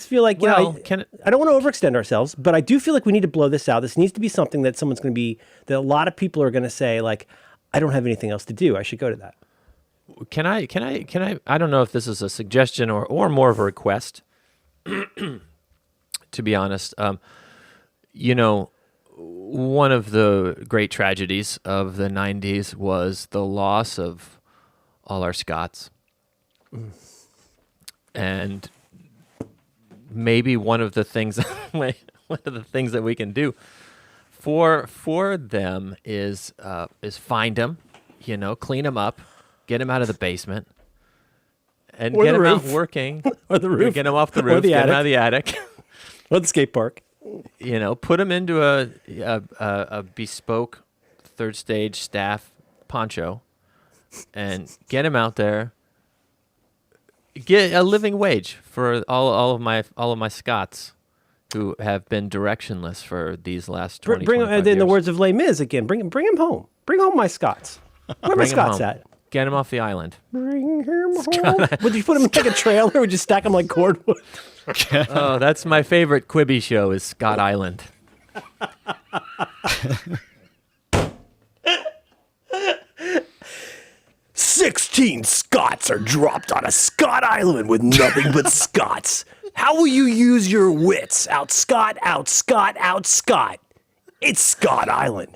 feel like, I don't want to overextend ourselves, but I do feel like we need to blow this out. This needs to be something that someone's going to be, that a lot of people are going to say, like, I don't have anything else to do. I should go to that. Can I don't know if this is a suggestion or more of a request, to be honest. One of the great tragedies of the 90s was the loss of all our Scots. And maybe one of the things that we can do for them is find them, clean them up, get them out of the basement, and Or get the them out roof. working, Or the roof. get them off the Or roof, the get them attic. out of the attic. Or the skate park. Put them into a bespoke third stage staff poncho, and get them out there. Get a living wage for all of my Scots who have been directionless for these last 20 Bring 25 in the years. words of Les Mis again. Bring him home. Bring home my Scots. Where are my Bring 'em Scots home. at? Get them off the island. Bring him home. Would you put him in like a trailer? Or would you stack him like cordwood? Oh, that's my favorite Quibi show is Scott Island. 16 Scots are dropped on a Scott Island with nothing but Scots. How will you use your wits? Out Scott, out Scott, out Scott. It's Scott Island.